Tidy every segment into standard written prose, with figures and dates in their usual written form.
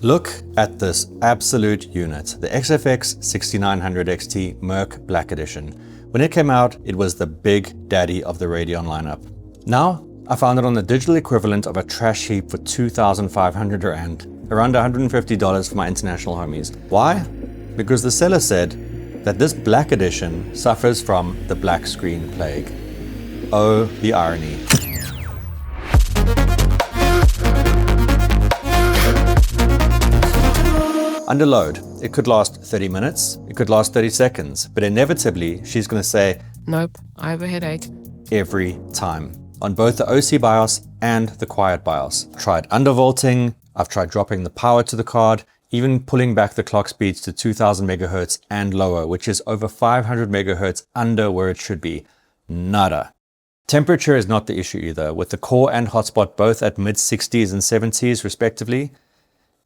Look at this absolute unit, the XFX 6900 XT Merc Black Edition. When it came out, it was the big daddy of the Radeon lineup. Now, I found it on the digital equivalent of a trash heap for 2,500 Rand, around $150 for my international homies. Why? Because the seller said that this Black Edition suffers from the black screen plague. Oh, the irony. Under load, it could last 30 minutes, it could last 30 seconds, but inevitably she's going to say, "Nope, I have a headache." Every time. On both the OC BIOS and the quiet BIOS. I've tried undervolting, I've tried dropping the power to the card, even pulling back the clock speeds to 2000 megahertz and lower, which is over 500 megahertz under where it should be. Nada. Temperature is not the issue either, with the core and hotspot both at mid 60s and 70s respectively.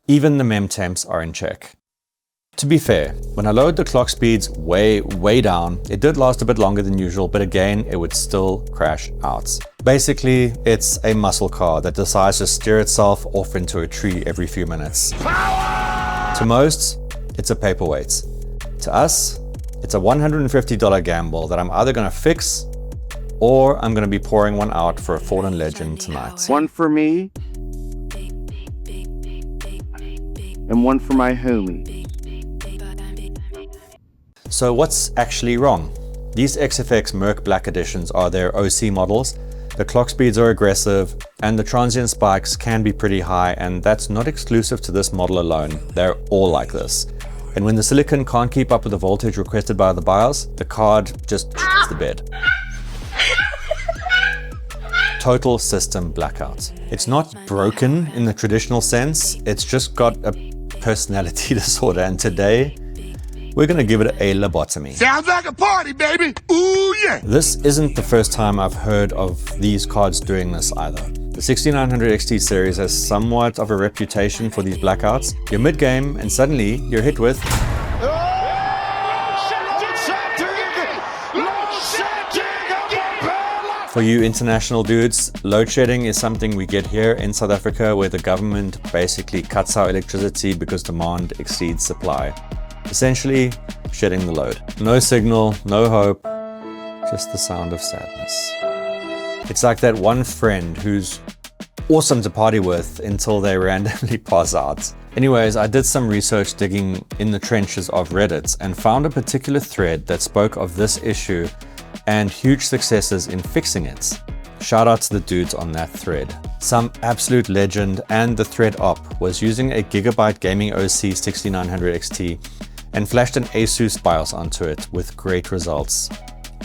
Even the mem temps are in check. To be fair, when I lowered the clock speeds way down, it did last a bit longer than usual, but again, it would still crash out. Basically, it's a muscle car that decides to steer itself off into a tree every few minutes. Power! To most, it's a paperweight. To us, it's a $150 gamble that I'm either gonna fix or I'm gonna be pouring one out for a fallen legend tonight. One for me, and one for my homie. So what's actually wrong? These XFX Merc Black Editions are their OC models. The clock speeds are aggressive and the transient spikes can be pretty high, and that's not exclusive to this model alone. They're all like this. And when the silicon can't keep up with the voltage requested by the BIOS, the card just shits the bed. Total system blackout. It's not broken in the traditional sense, it's just got a personality disorder, and today we're gonna give it a lobotomy. Sounds like a party, baby. Ooh, yeah. This isn't the first time I've heard of these cards doing this either. The 6900 XT series has somewhat of a reputation for these blackouts. You're mid-game and suddenly you're hit with For you international dudes, load shedding is something we get here in South Africa, where the government basically cuts our electricity because demand exceeds supply. Essentially, shedding the load. No signal, no hope, just the sound of sadness. It's like that one friend who's awesome to party with until they randomly pass out. Anyways, I did some research digging in the trenches of Reddit and found a particular thread that spoke of this issue and huge successes in fixing it. Shout out to the dudes on that thread. Some absolute legend, and the thread op was using a Gigabyte Gaming OC 6900 XT and flashed an ASUS BIOS onto it with great results.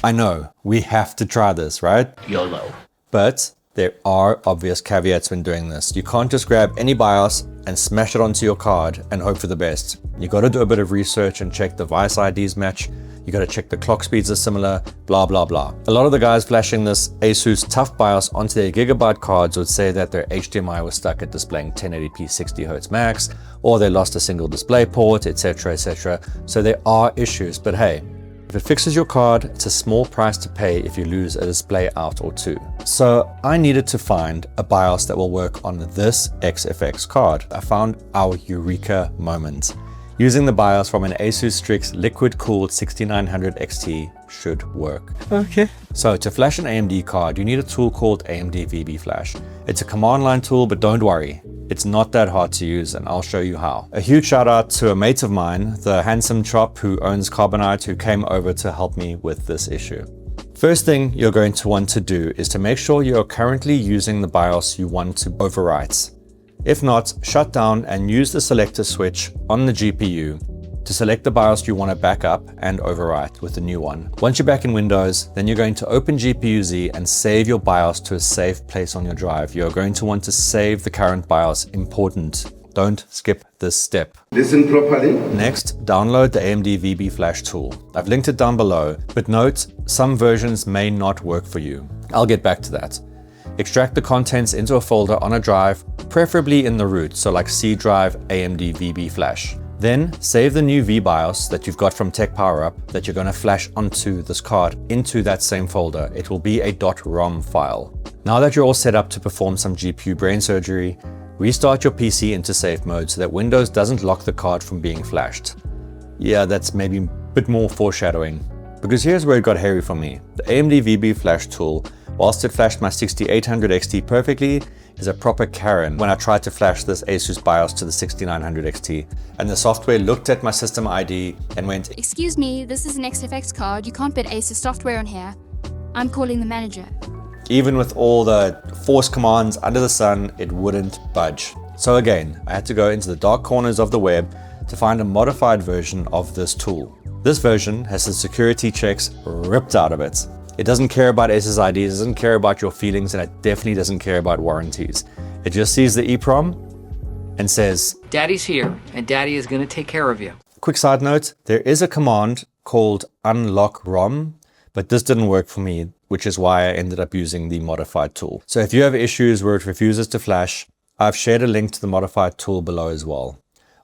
I know, we have to try this, right? YOLO. But there are obvious caveats when doing this. You can't just grab any BIOS and smash it onto your card and hope for the best. You gotta do a bit of research and check the device IDs match. You gotta check the clock speeds are similar, blah, blah, blah. A lot of the guys flashing this ASUS Tough BIOS onto their Gigabyte cards would say that their HDMI was stuck at displaying 1080p 60Hz max, or they lost a single display port, etc, etc. So there are issues, but hey, if it fixes your card, it's a small price to pay if you lose a display out or two. So I needed to find a BIOS that will work on this XFX card. I found our eureka moment. Using the BIOS from an ASUS Strix liquid-cooled 6900 XT should work. Okay. So to flash an AMD card, you need a tool called AMDvbflash. It's a command line tool, but don't worry, it's not that hard to use, and I'll show you how. A huge shout out to a mate of mine, the handsome chop who owns Carbonite, who came over to help me with this issue. First thing you're going to want to do is to make sure you're currently using the BIOS you want to overwrite. If not, shut down and use the selector switch on the GPU to select the BIOS you want to back up and overwrite with the new one. Once you're back in Windows, then you're going to open GPU-Z and save your BIOS to a safe place on your drive. You're going to want to save the current BIOS. Important. Don't skip this step. Listen properly. Next, download the AMDvbflash tool. I've linked it down below, but note, some versions may not work for you. I'll get back to that. Extract the contents into a folder on a drive, preferably in the root, so like C drive AMDvbflash. Then save the new VBIOS that you've got from Tech PowerUp that you're going to flash onto this card into that same folder. It will be a .rom file. Now that you're all set up to perform some GPU brain surgery, Restart your PC into safe mode so that Windows doesn't lock the card from being flashed. Yeah, that's maybe a bit more foreshadowing. Because here's where it got hairy for me. The AMDvbflash tool, whilst it flashed my 6800 XT perfectly, is a proper Karen when I tried to flash this Asus BIOS to the 6900 XT. And the software looked at my system ID and went, "Excuse me, this is an XFX card. You can't put Asus software on here. I'm calling the manager." even with all the force commands under the sun, it wouldn't budge. So again, I had to go into the dark corners of the web to find a modified version of this tool. This version has the security checks ripped out of it. It doesn't care about SSIDs, it doesn't care about your feelings, and it definitely doesn't care about warranties. It just sees the EEPROM and says, Daddy's here, and Daddy is going to take care of you. Quick side note, there is a command called unlockrom, but this didn't work for me, which is why I ended up using the modified tool. So if you have issues where it refuses to flash, I've shared a link to the modified tool below as well.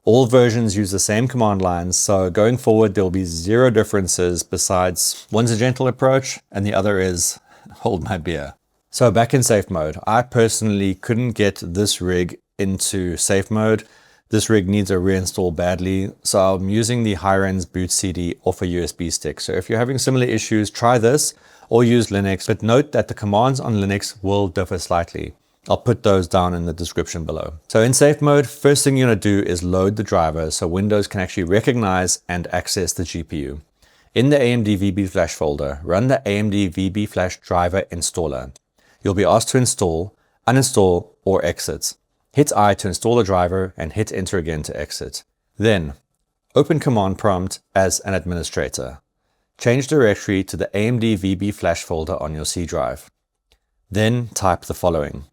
All versions use the same command lines, so going forward there will be zero differences besides one's a gentle approach and the other is hold my beer. So back in safe mode, I personally couldn't get this rig into safe mode. This rig needs a reinstall badly, so I'm using the Hi-Rens boot CD off a USB stick. So if you're having similar issues, try this or use Linux, but note that the commands on Linux will differ slightly. I'll put those down in the description below. So in safe mode, first thing you're gonna do is load the driver so Windows can actually recognize and access the GPU. In the AMDvbflash folder, run the AMDvbflash driver installer. You'll be asked to install, uninstall, or exit. Hit I to install the driver and hit enter again to exit. Then, open command prompt as an administrator. Change directory to the AMDvbflash folder on your C drive. Then type the following: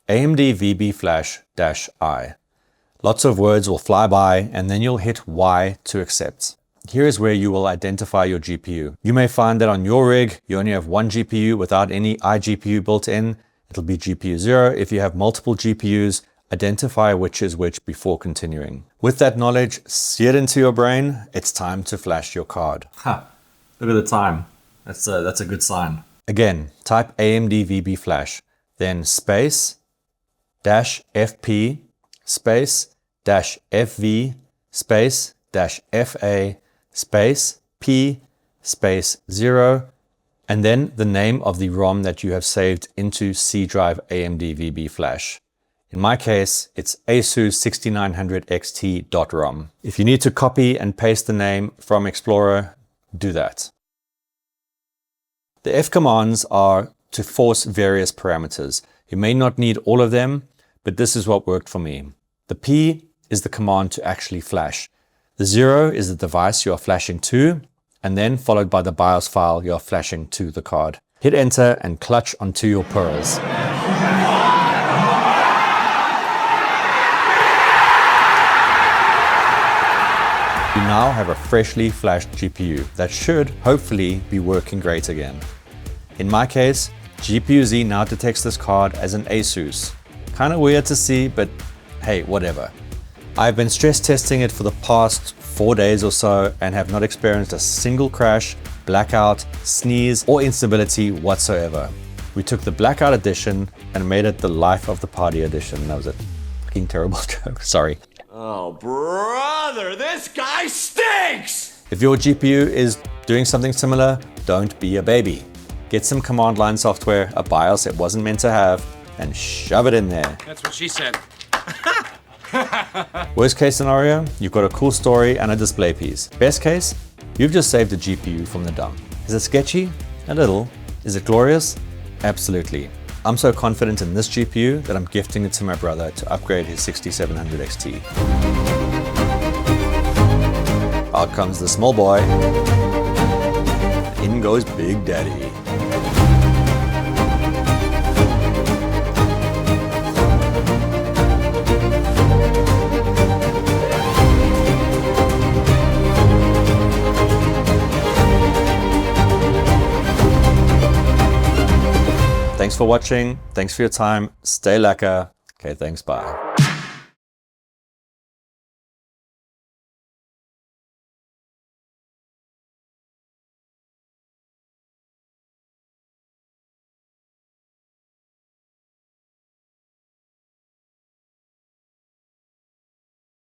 AMDvbflash-I. Lots of words will fly by and then you'll hit Y to accept. Here is where you will identify your GPU. You may find that on your rig, you only have one GPU without any iGPU built in. It'll be GPU 0. If you have multiple GPUs, identify which is which before continuing. With that knowledge seared into your brain, it's time to flash your card. Ha! Look at the time. That's a good sign. Again, type AMDvbflash, then space, dash FP, space, dash FV, space, dash FA, space, P, space 0, and then the name of the ROM that you have saved into C drive AMDvbflash. In my case, it's Asus 6900XT.rom. If you need to copy and paste the name from Explorer, do that. The F commands are to force various parameters. You may not need all of them, but this is what worked for me. The P is the command to actually flash. The 0 is the device you are flashing to, and then followed by the BIOS file you are flashing to the card. Hit enter and clutch onto your pearls. You now have a freshly flashed GPU that should hopefully be working great again. In my case, GPU Z now detects this card as an Asus. Kind of weird to see, but hey, whatever. I've been stress testing it for the past 4 days or so and have not experienced a single crash, blackout, sneeze, or instability whatsoever. We took the blackout edition and made it the life of the party edition. That was a fucking terrible joke, sorry. Oh, brother, this guy stinks! If your GPU is doing something similar, don't be a baby. Get some command line software, a BIOS it wasn't meant to have, and shove it in there. That's what she said. Worst case scenario, you've got a cool story and a display piece. Best case, you've just saved a GPU from the dump. Is it sketchy? A little. Is it glorious? Absolutely. I'm so confident in this GPU that I'm gifting it to my brother to upgrade his 6700 XT. Out comes the small boy. In goes Big Daddy. Thanks for watching. Thanks for your time. Stay lekker. Okay, thanks. Bye.